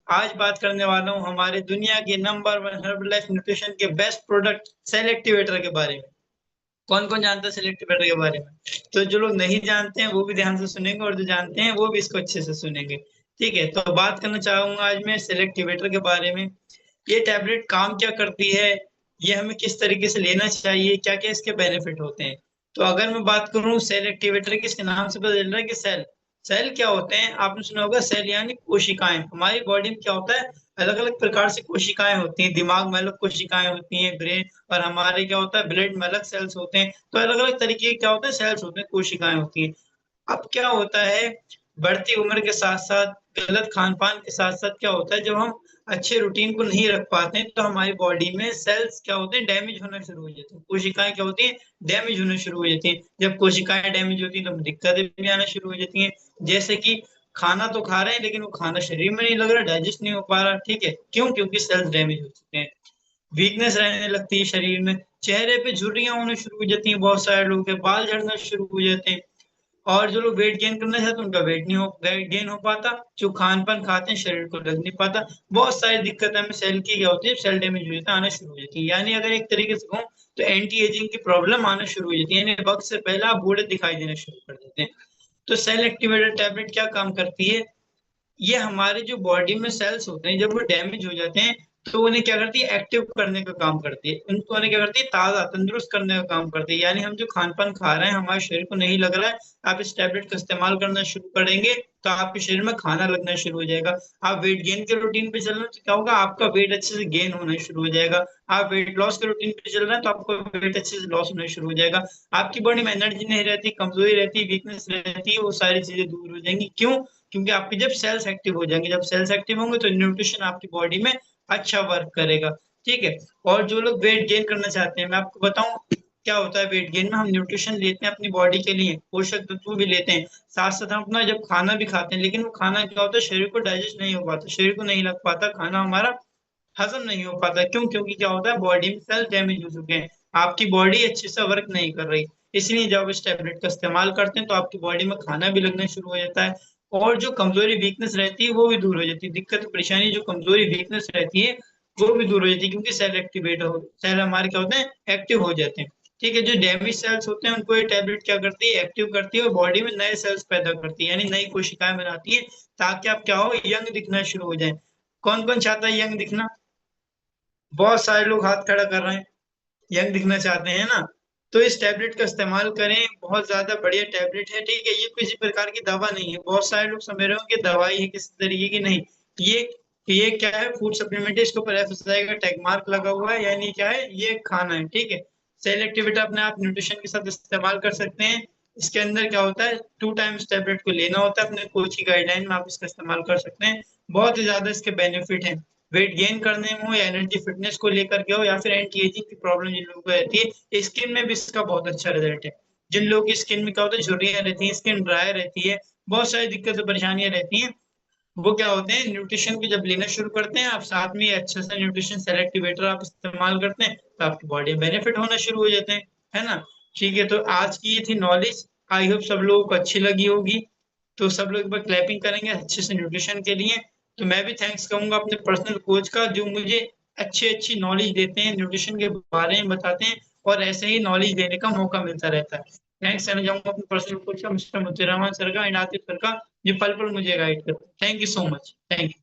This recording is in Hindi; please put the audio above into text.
आज बात करने वाला हूँ हमारे दुनिया के नंबर 1 हर्बलाइफ न्यूट्रिशन के बेस्ट प्रोडक्ट सेल एक्टिवेटर के बारे में। कौन कौन जानता है सेल एक्टिवेटर के बारे में? तो जो लोग नहीं जानते हैं वो भी ध्यान से सुनेंगे और जो जानते हैं वो भी इसको अच्छे से सुनेंगे। ठीक है, तो बात करना चाहूंगा आज मैं सेल एक्टिवेटर के बारे में। ये टैबलेट काम क्या करती है, ये हमें किस तरीके से लेना चाहिए, क्या क्या इसके बेनिफिट होते हैं। तो अगर मैं बात करूं सेल एक्टिवेटर की, इसके नाम से पता चल रहा है कि सेल सेल क्या होते हैं। आपने सुना होगा सेल यानी कोशिकाएं। हमारी बॉडी में क्या होता है, अलग अलग प्रकार से कोशिकाएं होती हैं। दिमाग में अलग कोशिकाएं होती हैं, ब्रेन और हमारे क्या होता है ब्लड में अलग सेल्स होते हैं। तो अलग अलग तरीके के क्या होते हैं सेल्स होते हैं, कोशिकाएं होती हैं। अब क्या होता है, बढ़ती उम्र के साथ साथ गलत खान पान के साथ साथ क्या होता है, जब हम अच्छे रूटीन को नहीं रख पाते हैं तो हमारी बॉडी में सेल्स क्या होते हैं, डैमेज होना शुरू हो जाते हैं। कोशिकाएं क्या होती हैं, डैमेज होना शुरू हो जाती हैं। जब कोशिकाएं डैमेज होती हैं तो दिक्कतें भी आना शुरू हो जाती हैं। जैसे कि खाना तो खा रहे हैं लेकिन वो खाना शरीर में नहीं लग रहा, डाइजेस्ट नहीं हो पा रहा। ठीक है, क्यों? क्योंकि सेल्स डैमेज हो चुके हैं। वीकनेस रहने लगती है शरीर में, चेहरे पे झुर्रियां होने शुरू हो जाती हैं, बहुत सारे लोगों के बाल झड़ना शुरू हो जाते हैं। और जो लोग वेट गेन करना चाहते हैं उनका वेट गेन हो पाता, जो खान पान खाते हैं शरीर को लग नहीं पाता। बहुत सारी दिक्कतें हमें सेल की क्या होती है, सेल डैमेज हो जाता है, आना शुरू हो जाती है। यानी अगर एक तरीके से कहूँ तो एंटी एजिंग की प्रॉब्लम आना शुरू हो जाती है, यानी वक्त से पहले आप बूढ़े दिखाई देना शुरू कर देते हैं। तो सेल एक्टिवेटर टैबलेट क्या काम करती है, ये हमारे जो बॉडी में सेल्स होते हैं जब वो डैमेज हो जाते हैं तो उन्हें क्या करती है, एक्टिव करने का काम करती है। उनको उन्हें क्या करती है, ताजा तंदुरुस्त करने का काम करती है। यानी हम जो खान पान खा रहे हैं हमारे शरीर को नहीं लग रहा है, आप इस टैबलेट का इस्तेमाल करना शुरू करेंगे तो आपके शरीर में खाना लगना शुरू हो जाएगा। आप वेट गेन के रूटीन पे चल रहे हैं तो क्या होगा, आपका वेट अच्छे से गेन होना शुरू हो जाएगा। आप वेट लॉस के रूटीन पे चल रहे हैं तो आपका वेट अच्छे से लॉस होना शुरू हो जाएगा। आपकी बॉडी में एनर्जी नहीं रहती, कमजोरी रहती, वीकनेस रहती है, वो सारी चीजें दूर हो जाएंगी। क्यों? क्योंकि आपके जब सेल्स एक्टिव हो जाएंगे, जब सेल्स एक्टिव होंगे तो न्यूट्रिशन आपकी बॉडी में अच्छा वर्क करेगा। ठीक है, और जो लोग वेट गेन करना चाहते हैं, मैं आपको बताऊं क्या होता है वेट गेन में। हम न्यूट्रिशन लेते हैं अपनी बॉडी के लिए, पोषक तत्व भी लेते हैं, साथ साथ हम अपना जब खाना भी खाते हैं, लेकिन वो खाना क्या होता है, शरीर को डाइजेस्ट नहीं हो पाता, शरीर को नहीं लग पाता, खाना हमारा हजम नहीं हो पाता। क्यों? क्योंकि क्या होता है, बॉडी में सेल डैमेज हो चुके हैं, आपकी बॉडी अच्छे से वर्क नहीं कर रही। इसलिए जब इस टैबलेट का इस्तेमाल करते हैं तो आपकी बॉडी में खाना भी लगना शुरू हो जाता है, और जो कमजोरी वीकनेस रहती है वो भी दूर हो जाती है। दिक्कत परेशानी जो कमजोरी वीकनेस रहती है वो भी दूर हो जाती है, क्योंकि सेल एक्टिवेट हो, सेल हमारे क्या होते हैं, एक्टिव हो जाते हैं। ठीक है, जो डैमेज सेल्स होते हैं उनको ये टैबलेट क्या करती है, एक्टिव करती है और बॉडी में नए सेल्स पैदा करती है, यानी नई कोशिकाएं बनाती है, ताकि आप क्या हो, यंग दिखना शुरू हो जाए। कौन कौन चाहता है यंग दिखना? बहुत सारे लोग हाथ खड़ा कर रहे हैं, यंग दिखना चाहते हैं ना। तो इस टैबलेट का इस्तेमाल करें, बहुत ज्यादा बढ़िया टैबलेट है। ठीक है, ये किसी प्रकार की दवा नहीं है। बहुत सारे लोग समझ रहे हो कि दवाई है किसी तरीके की, नहीं। ये ये क्या है, फूड सप्लीमेंट है, इसके ऊपर एफएसएसआई का टैग मार्क लगा हुआ है, यानी क्या है, ये खाना है। ठीक है, सेल एक्टिवेटर अपने आप न्यूट्रिशन के साथ इस्तेमाल कर सकते हैं। इसके अंदर क्या होता है, 2 टाइम्स टैबलेट को लेना होता है, अपने कोच की गाइडलाइन में आप इसका इस्तेमाल कर सकते हैं। बहुत ही ज्यादा इसके बेनिफिट हैं, वेट गेन करने में हो या एनर्जी फिटनेस को लेकर के हो या फिर एंटी एजिंग की प्रॉब्लम जिन लोगों को रहती है, स्किन में भी इसका बहुत अच्छा रिजल्ट है। जिन लोगों की स्किन में क्या होता है, झुर्रियां रहती हैं, स्किन ड्राई रहती है, बहुत सारी दिक्कतें परेशानियां रहती हैं, वो क्या होते हैं, न्यूट्रिशन को जब लेना शुरू करते हैं आप, साथ में अच्छा सा न्यूट्रिशन सेलेक्टिवेटर आप इस्तेमाल करते हैं तो आपकी बॉडी में बेनिफिट होना शुरू हो जाते हैं, है ना। ठीक है, तो आज की ये थी नॉलेज, आई होप सब लोगों को अच्छी लगी होगी। तो सब लोग एक बार क्लैपिंग करेंगे अच्छे से न्यूट्रिशन के लिए। तो मैं भी थैंक्स कहूंगा अपने पर्सनल कोच का, जो मुझे अच्छी अच्छी नॉलेज देते हैं, न्यूट्रिशन के बारे में बताते हैं, और ऐसे ही नॉलेज देने का मौका मिलता रहता है। थैंक्स कहना चाहूंगा अपने पर्सनल कोच का, मिस्टर मुत्तुर रहमान सर का एंड आतिफ सर का, जो पल पल मुझे गाइड करते हैं। Thank you so much, thank you.